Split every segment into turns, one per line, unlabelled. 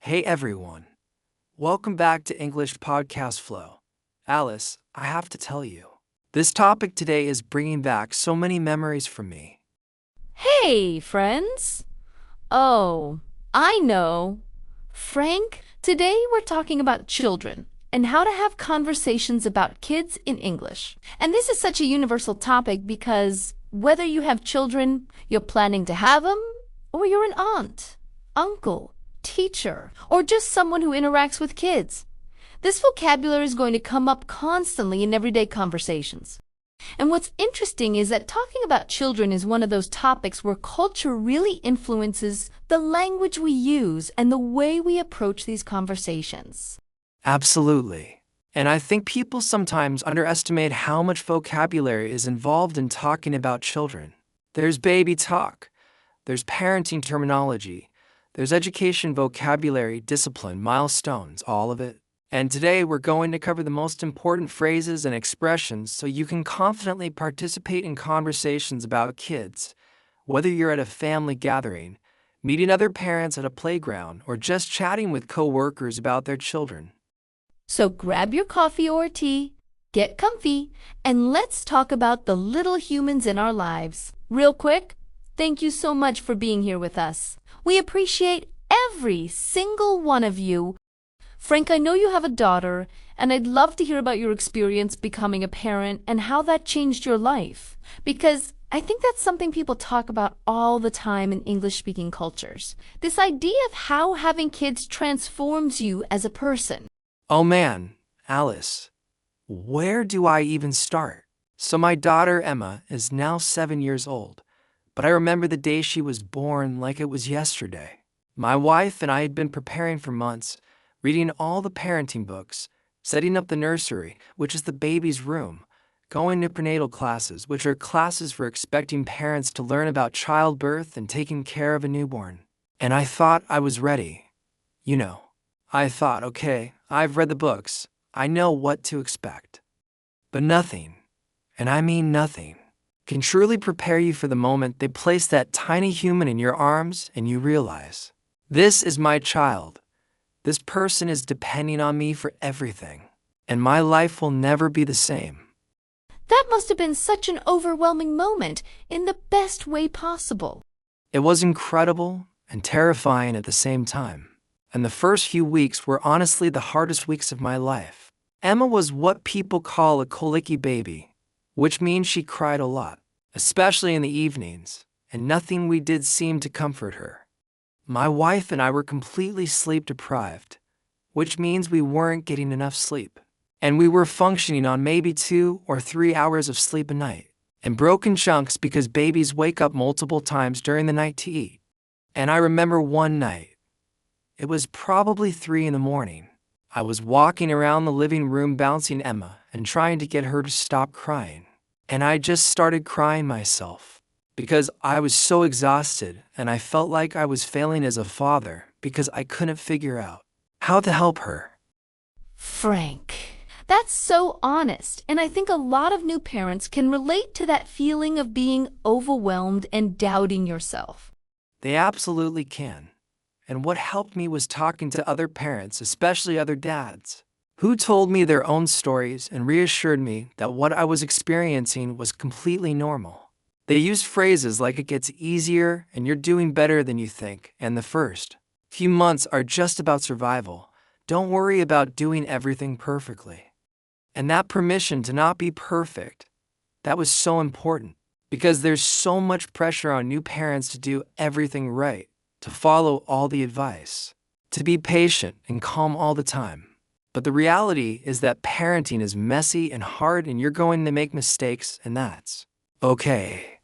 Hey everyone, welcome back to English Podcast Flow. Alice, I have to tell you, this topic today is bringing back so many memories for me.
Hey, friends. Oh, I know. Frank, today we're talking about children and how to have conversations about kids in English. And this is such a universal topic because whether you have children, you're planning to have them, or you're an aunt, uncle, teacher, or just someone who interacts with kids, this vocabulary is going to come up constantly in everyday conversations. And what's interesting is that talking about children is one of those topics where culture really influences the language we use and the way we approach these conversations.
Absolutely. And I think people sometimes underestimate how much vocabulary is involved in talking about children. There's baby talk, there's parenting terminology, there's education vocabulary, discipline, milestones, all of it. And today we're going to cover the most important phrases and expressions so you can confidently participate in conversations about kids, whether you're at a family gathering, meeting other parents at a playground, or just chatting with coworkers about their children.
So grab your coffee or tea, get comfy, and let's talk about the little humans in our lives. Real quick, thank you so much for being here with us. We appreciate every single one of you. Frank, I know you have a daughter, and I'd love to hear about your experience becoming a parent and how that changed your life, because I think that's something people talk about all the time in English-speaking cultures. This idea of how having kids transforms you as a person.
Oh man, Alice, where do I even start? So my daughter Emma is now 7 years old, but I remember the day she was born like it was yesterday. My wife and I had been preparing for months, reading all the parenting books, setting up the nursery, which is the baby's room, going to prenatal classes, which are classes for expecting parents to learn about childbirth and taking care of a newborn. And I thought I was ready. I thought, okay, I've read the books. I know what to expect. But nothing, and I mean nothing, can truly prepare you for the moment they place that tiny human in your arms and you realize, this is my child. This person is depending on me for everything, and my life will never be the same.
That must have been such an overwhelming moment in the best way possible.
It was incredible and terrifying at the same time, and the first few weeks were honestly the hardest weeks of my life. Emma was what people call a colicky baby, which means she cried a lot, especially in the evenings, and nothing we did seemed to comfort her. My wife and I were completely sleep-deprived, which means we weren't getting enough sleep. And we were functioning on maybe 2 or 3 hours of sleep a night, in broken chunks because babies wake up multiple times during the night to eat. And I remember one night, it was probably 3 in the morning. I was walking around the living room bouncing Emma and trying to get her to stop crying. And I just started crying myself, because I was so exhausted and I felt like I was failing as a father because I couldn't figure out how to help her.
Frank, that's so honest, and I think a lot of new parents can relate to that feeling of being overwhelmed and doubting yourself.
They absolutely can. And what helped me was talking to other parents, especially other dads, who told me their own stories and reassured me that what I was experiencing was completely normal. They used phrases like it gets easier and you're doing better than you think, and the first few months are just about survival. Don't worry about doing everything perfectly. And that permission to not be perfect, that was so important, because there's so much pressure on new parents to do everything right, to follow all the advice, to be patient and calm all the time. But the reality is that parenting is messy and hard and you're going to make mistakes, and that's okay.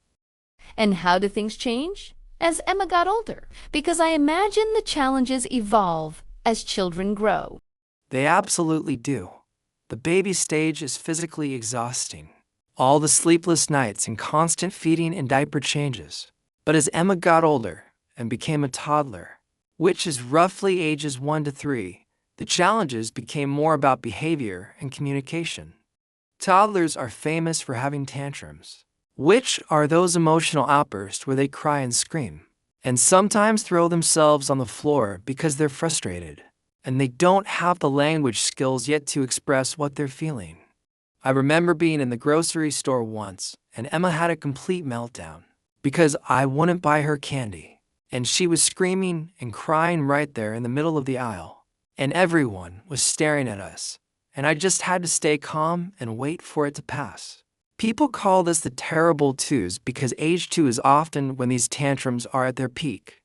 And how do things change? As Emma got older, because I imagine the challenges evolve as children grow.
They absolutely do. The baby stage is physically exhausting. All the sleepless nights and constant feeding and diaper changes. But as Emma got older and became a toddler, which is roughly ages 1 to 3, the challenges became more about behavior and communication. Toddlers are famous for having tantrums, which are those emotional outbursts where they cry and scream. and sometimes throw themselves on the floor because they're frustrated, and they don't have the language skills yet to express what they're feeling. I remember being in the grocery store once, and Emma had a complete meltdown because I wouldn't buy her candy, and she was screaming and crying right there in the middle of the aisle, and everyone was staring at us, and I just had to stay calm and wait for it to pass. People call this the terrible twos because age 2 is often when these tantrums are at their peak.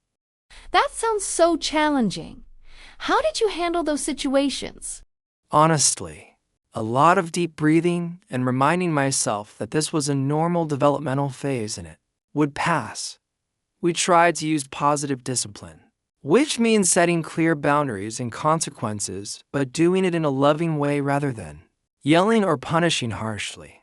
That sounds so challenging. How did you handle those situations?
Honestly, a lot of deep breathing and reminding myself that this was a normal developmental phase and it would pass. We tried to use positive discipline, which means setting clear boundaries and consequences, but doing it in a loving way rather than yelling or punishing harshly.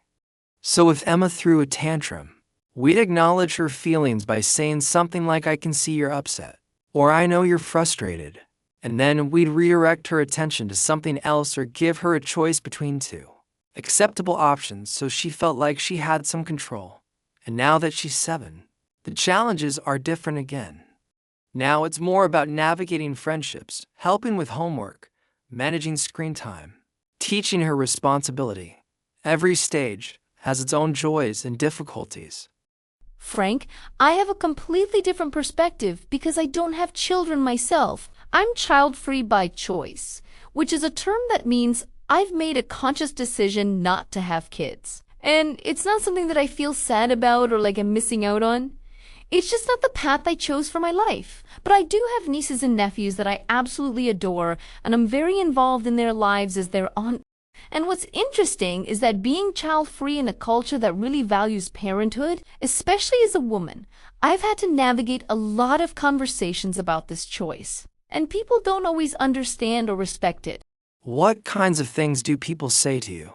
So if Emma threw a tantrum, we'd acknowledge her feelings by saying something like, "I can see you're upset," or "I know you're frustrated," and then we'd redirect her attention to something else or give her a choice between two acceptable options so she felt like she had some control. And now that she's 7, the challenges are different again. Now it's more about navigating friendships, helping with homework, managing screen time, teaching her responsibility. Every stage has its own joys and difficulties.
Frank, I have a completely different perspective because I don't have children myself. I'm child-free by choice, which is a term that means I've made a conscious decision not to have kids. And it's not something that I feel sad about or like I'm missing out on. It's just not the path I chose for my life. But I do have nieces and nephews that I absolutely adore, and I'm very involved in their lives as their aunt. And what's interesting is that being child-free in a culture that really values parenthood, especially as a woman, I've had to navigate a lot of conversations about this choice. And people don't always understand or respect it.
What kinds of things do people say to you?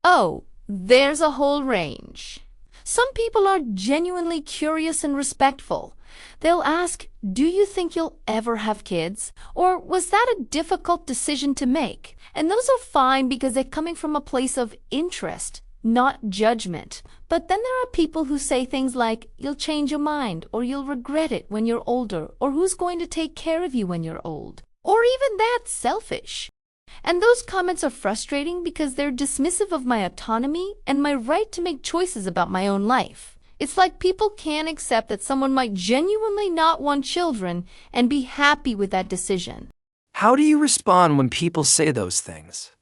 Oh, there's a whole range. Some people are genuinely curious and respectful. They'll ask, "Do you think you'll ever have kids?" Or, "Was that a difficult decision to make?" And those are fine because they're coming from a place of interest, not judgment. But then there are people who say things like, "You'll change your mind," or "You'll regret it when you're older," or "Who's going to take care of you when you're old?" Or even "That's selfish." And those comments are frustrating because they're dismissive of my autonomy and my right to make choices about my own life. It's like people can't accept that someone might genuinely not want children and be happy with that decision.
How do you respond when people say those things?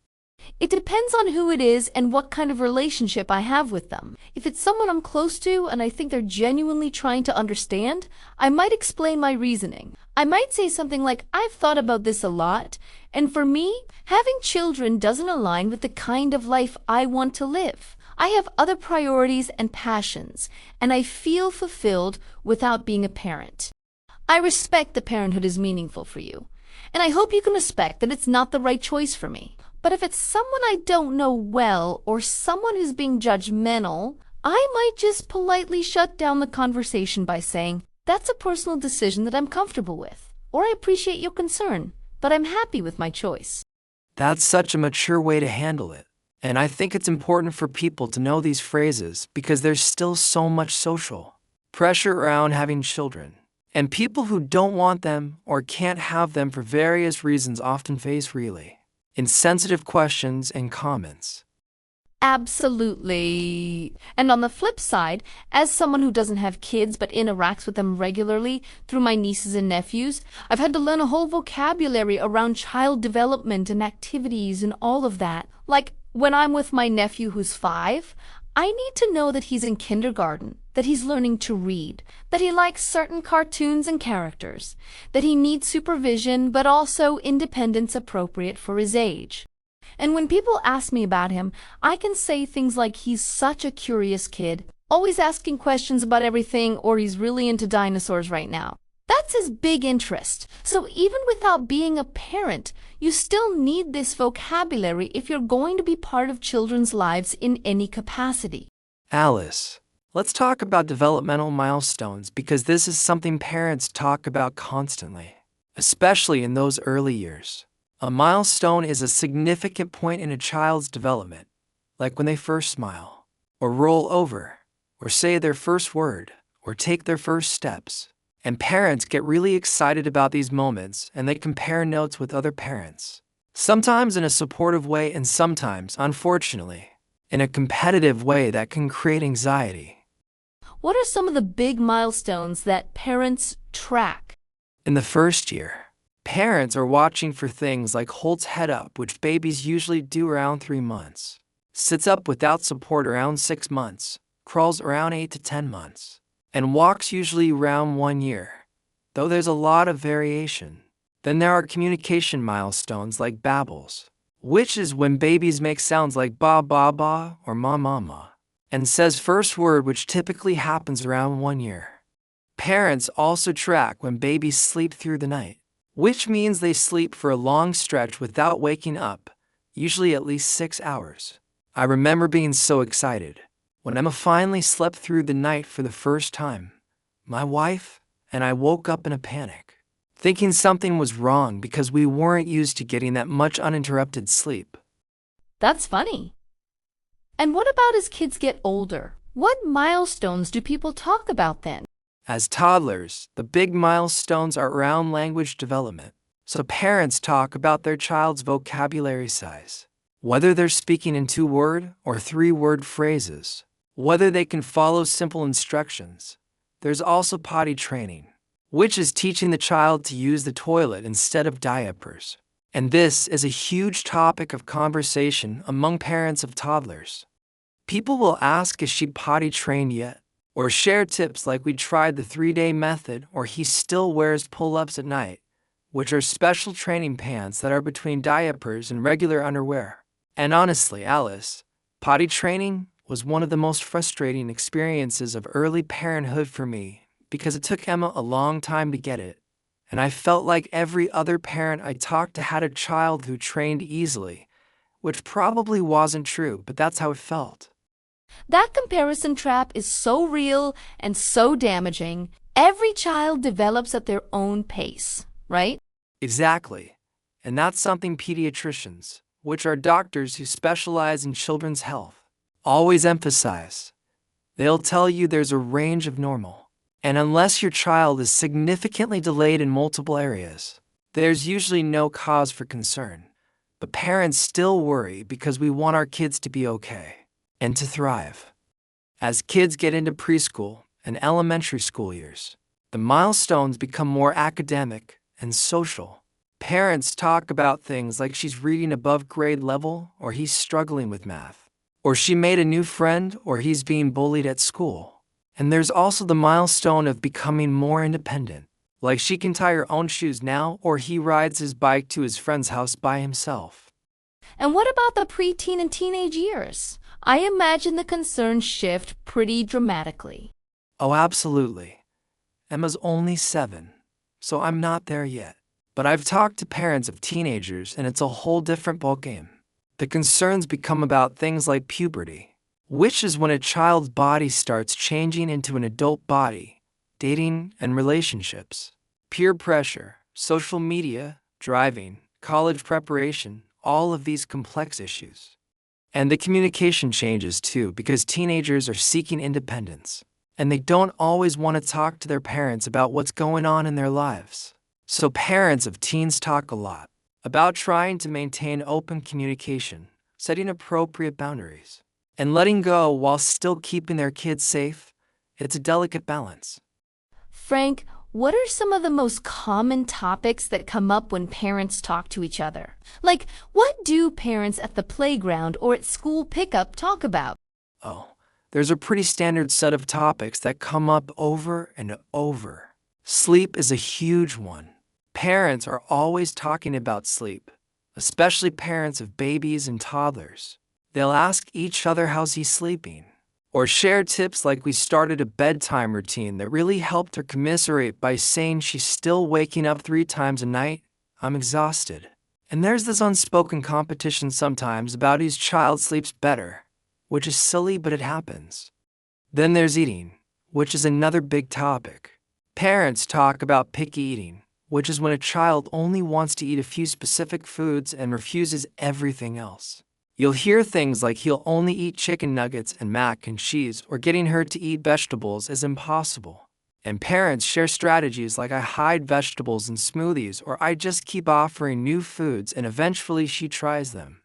It depends on who it is and what kind of relationship I have with them. If it's someone I'm close to and I think they're genuinely trying to understand, I might explain my reasoning. I might say something like, "I've thought about this a lot, and for me, having children doesn't align with the kind of life I want to live. I have other priorities and passions, and I feel fulfilled without being a parent. I respect that parenthood is meaningful for you, and I hope you can respect that it's not the right choice for me. But if it's someone I don't know well or someone who's being judgmental, I might just politely shut down the conversation by saying, 'That's a personal decision that I'm comfortable with,' or 'I appreciate your concern, but I'm happy with my choice.'"
That's such a mature way to handle it. And I think it's important for people to know these phrases because there's still so much social pressure around having children. And people who don't want them or can't have them for various reasons often face really insensitive questions and comments.
Absolutely. And on the flip side, as someone who doesn't have kids but interacts with them regularly through my nieces and nephews, I've had to learn a whole vocabulary around child development and activities and all of that. Like, when I'm with my nephew who's 5, I need to know that he's in kindergarten, that he's learning to read, that he likes certain cartoons and characters, that he needs supervision but also independence appropriate for his age. And when people ask me about him, I can say things like he's such a curious kid, always asking questions about everything, or he's really into dinosaurs right now. That's his big interest. So even without being a parent, you still need this vocabulary if you're going to be part of children's lives in any capacity.
Alice, let's talk about developmental milestones because this is something parents talk about constantly, especially in those early years. A milestone is a significant point in a child's development, like when they first smile, or roll over, or say their first word, or take their first steps. And parents get really excited about these moments and they compare notes with other parents. Sometimes in a supportive way and sometimes, unfortunately, in a competitive way that can create anxiety.
What are some of the big milestones that parents track?
In the first year, parents are watching for things like holds head up, which babies usually do around 3 months, sits up without support around 6 months, crawls around 8 to 10 months, and walks usually around 1 year, though there's a lot of variation. Then there are communication milestones like babbles, which is when babies make sounds like ba ba ba or ma ma ma, and says first word, which typically happens around 1 year. Parents also track when babies sleep through the night, which means they sleep for a long stretch without waking up, usually at least 6 hours. I remember being so excited when Emma finally slept through the night for the first time. My wife and I woke up in a panic, thinking something was wrong because we weren't used to getting that much uninterrupted sleep.
That's funny. And what about as kids get older? What milestones do people talk about then?
As toddlers, the big milestones are around language development, so parents talk about their child's vocabulary size, whether they're speaking in 2-word or 3-word phrases, whether they can follow simple instructions. There's also potty training, which is teaching the child to use the toilet instead of diapers. And this is a huge topic of conversation among parents of toddlers. People will ask, is she potty trained yet? Or share tips like we tried the 3-day method, or he still wears pull-ups at night, which are special training pants that are between diapers and regular underwear. And honestly, Alice, potty training was one of the most frustrating experiences of early parenthood for me because it took Emma a long time to get it. And I felt like every other parent I talked to had a child who trained easily, which probably wasn't true, but that's how it felt.
That comparison trap is so real and so damaging. Every child develops at their own pace, right?
Exactly. And that's something pediatricians, which are doctors who specialize in children's health, always emphasize. They'll tell you there's a range of normal. And unless your child is significantly delayed in multiple areas, there's usually no cause for concern. But parents still worry because we want our kids to be okay and to thrive. As kids get into preschool and elementary school years, the milestones become more academic and social. Parents talk about things like she's reading above grade level, or he's struggling with math, or she made a new friend, or he's being bullied at school. And there's also the milestone of becoming more independent, like she can tie her own shoes now, or he rides his bike to his friend's house by himself.
And what about the preteen and teenage years? I imagine the concerns shift pretty dramatically.
Oh, absolutely. Emma's only 7, so I'm not there yet. But I've talked to parents of teenagers, and it's a whole different ballgame. The concerns become about things like puberty, which is when a child's body starts changing into an adult body, dating and relationships, peer pressure, social media, driving, college preparation, all of these complex issues. And the communication changes too, because teenagers are seeking independence, and they don't always want to talk to their parents about what's going on in their lives. So parents of teens talk a lot about trying to maintain open communication, setting appropriate boundaries, and letting go while still keeping their kids safe. It's a delicate balance.
Frank, what are some of the most common topics that come up when parents talk to each other? Like, what do parents at the playground or at school pickup talk about?
Oh, there's a pretty standard set of topics that come up over and over. Sleep is a huge one. Parents are always talking about sleep, especially parents of babies and toddlers. They'll ask each other, how's he sleeping? Or share tips like we started a bedtime routine that really helped her commiserate by saying she's still waking up 3 times a night. I'm exhausted. And there's this unspoken competition sometimes about whose child sleeps better, which is silly, but it happens. Then there's eating, which is another big topic. Parents talk about picky eating, which is when a child only wants to eat a few specific foods and refuses everything else. You'll hear things like he'll only eat chicken nuggets and mac and cheese, or getting her to eat vegetables is impossible. And parents share strategies like I hide vegetables in smoothies or I just keep offering new foods and eventually she tries them.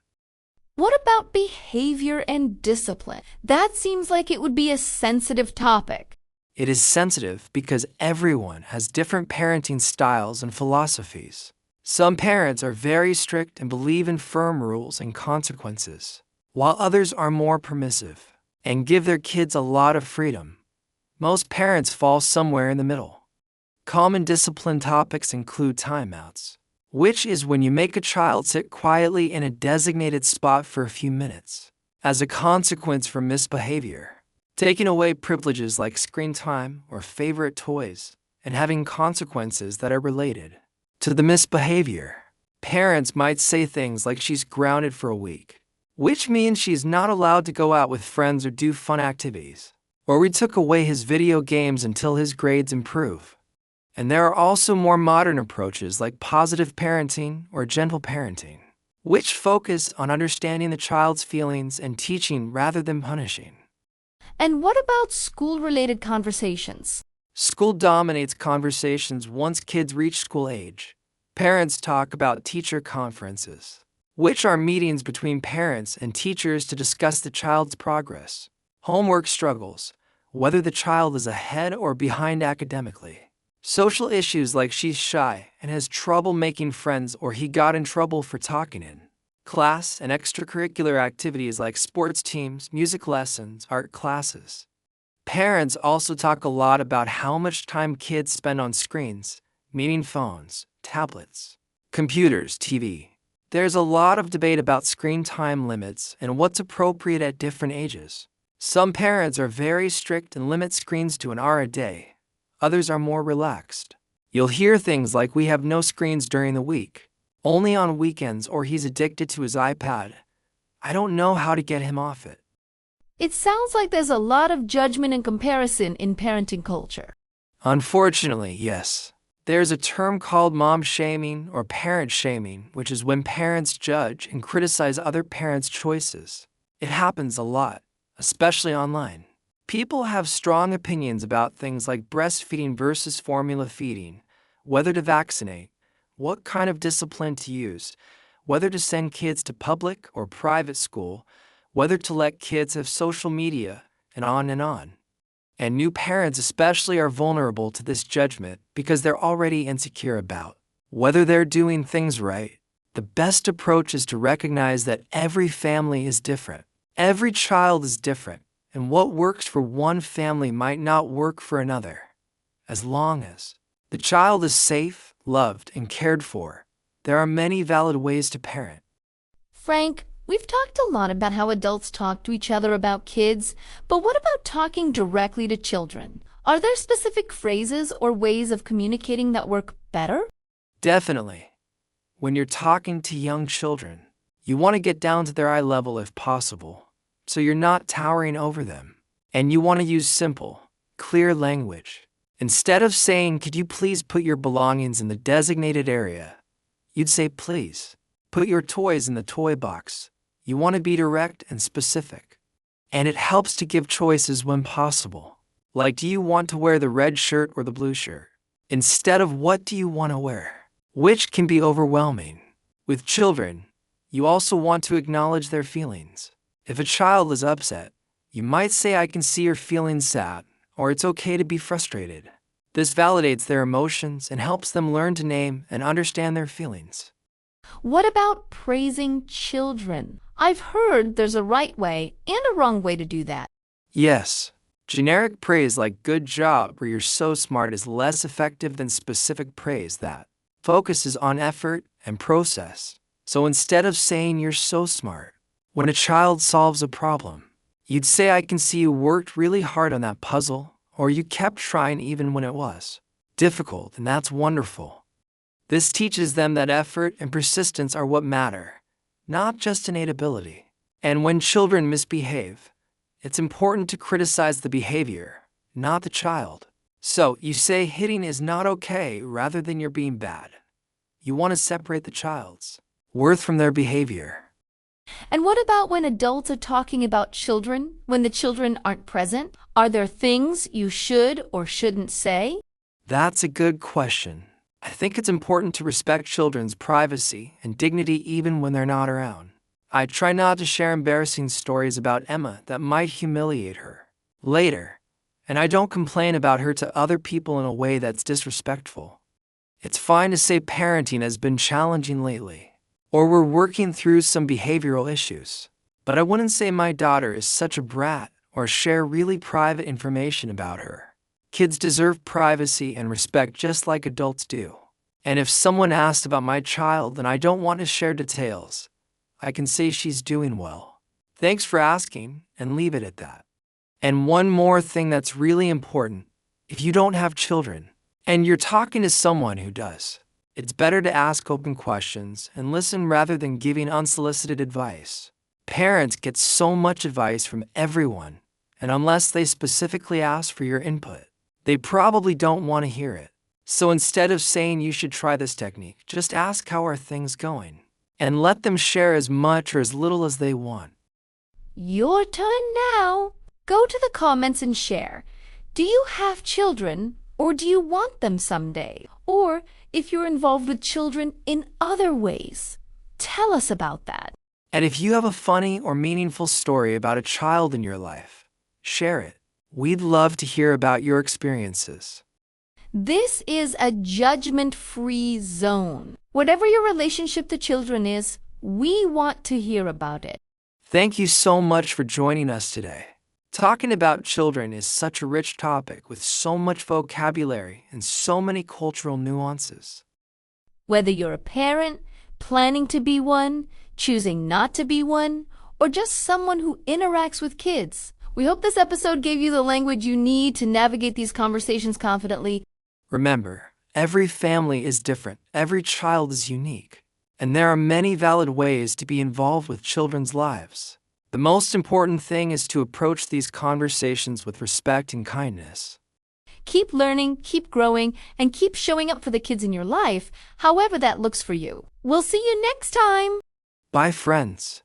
What about behavior and discipline? That seems like it would be a sensitive topic.
It is sensitive because everyone has different parenting styles and philosophies. Some parents are very strict and believe in firm rules and consequences, while others are more permissive and give their kids a lot of freedom. Most parents fall somewhere in the middle. Common discipline topics include timeouts, which is when you make a child sit quietly in a designated spot for a few minutes, as a consequence for misbehavior, taking away privileges like screen time or favorite toys, and having consequences that are related to the misbehavior. Parents might say things like she's grounded for a week, which means she's not allowed to go out with friends or do fun activities. Or we took away his video games until his grades improve. And there are also more modern approaches like positive parenting or gentle parenting, which focus on understanding the child's feelings and teaching rather than punishing.
And what about school-related conversations?
School dominates conversations once kids reach school age. Parents talk about teacher conferences, which are meetings between parents and teachers to discuss the child's progress, homework struggles, whether the child is ahead or behind academically, social issues like she's shy and has trouble making friends or he got in trouble for talking in class, and extracurricular activities like sports teams, music lessons, art classes. Parents also talk a lot about how much time kids spend on screens, meaning phones, tablets, computers, TV. There's a lot of debate about screen time limits and what's appropriate at different ages. Some parents are very strict and limit screens to an hour a day. Others are more relaxed. You'll hear things like we have no screens during the week, only on weekends, or he's addicted to his iPad. I don't know how to get him off it.
It sounds like there's a lot of judgment and comparison in parenting culture.
Unfortunately, yes. There's a term called mom shaming or parent shaming, which is when parents judge and criticize other parents' choices. It happens a lot, especially online. People have strong opinions about things like breastfeeding versus formula feeding, whether to vaccinate, what kind of discipline to use, whether to send kids to public or private school, whether to let kids have social media, and on and on. And new parents especially are vulnerable to this judgment because they're already insecure about whether they're doing things right. The best approach is to recognize that every family is different. Every child is different, and what works for one family might not work for another. As long as the child is safe, loved, and cared for, there are many valid ways to parent.
Frank, we've talked a lot about how adults talk to each other about kids, but what about talking directly to children? Are there specific phrases or ways of communicating that work better?
Definitely. When you're talking to young children, you want to get down to their eye level if possible, so you're not towering over them. And you want to use simple, clear language. Instead of saying, "Could you please put your belongings in the designated area?" you'd say, "Please, put your toys in the toy box." You want to be direct and specific. And it helps to give choices when possible. Like, do you want to wear the red shirt or the blue shirt? Instead of what do you want to wear? Which can be overwhelming. With children, you also want to acknowledge their feelings. If a child is upset, you might say, "I can see you're feeling sad," or "It's okay to be frustrated." This validates their emotions and helps them learn to name and understand their feelings.
What about praising children? I've heard there's a right way and a wrong way to do that.
Yes, generic praise like "good job" or "you're so smart" is less effective than specific praise that focuses on effort and process. So instead of saying "you're so smart," when a child solves a problem, you'd say, "I can see you worked really hard on that puzzle," or "you kept trying even when it was difficult, and that's wonderful." This teaches them that effort and persistence are what matter, not just innate ability. And when children misbehave, it's important to criticize the behavior, not the child. So you say hitting is not okay rather than "you're being bad." You want to separate the child's worth from their behavior.
And what about when adults are talking about children, when the children aren't present? Are there things you should or shouldn't say?
That's a good question. I think it's important to respect children's privacy and dignity even when they're not around. I try not to share embarrassing stories about Emma that might humiliate her later, and I don't complain about her to other people in a way that's disrespectful. It's fine to say parenting has been challenging lately, or we're working through some behavioral issues, but I wouldn't say my daughter is such a brat or share really private information about her. Kids deserve privacy and respect just like adults do. And if someone asked about my child and I don't want to share details, I can say she's doing well. Thanks for asking, and leave it at that. And one more thing that's really important. If you don't have children, and you're talking to someone who does, it's better to ask open questions and listen rather than giving unsolicited advice. Parents get so much advice from everyone, and unless they specifically ask for your input, they probably don't want to hear it. So instead of saying you should try this technique, just ask how are things going, and let them share as much or as little as they want.
Your turn now. Go to the comments and share. Do you have children, or do you want them someday? Or if you're involved with children in other ways, tell us about that.
And if you have a funny or meaningful story about a child in your life, share it. We'd love to hear about your experiences.
This is a judgment-free zone. Whatever your relationship to children is, we want to hear about it.
Thank you so much for joining us today. Talking about children is such a rich topic with so much vocabulary and so many cultural nuances.
Whether you're a parent, planning to be one, choosing not to be one, or just someone who interacts with kids, we hope this episode gave you the language you need to navigate these conversations confidently.
Remember, every family is different, every child is unique, and there are many valid ways to be involved with children's lives. The most important thing is to approach these conversations with respect and kindness.
Keep learning, keep growing, and keep showing up for the kids in your life, however that looks for you. We'll see you next time.
Bye, friends.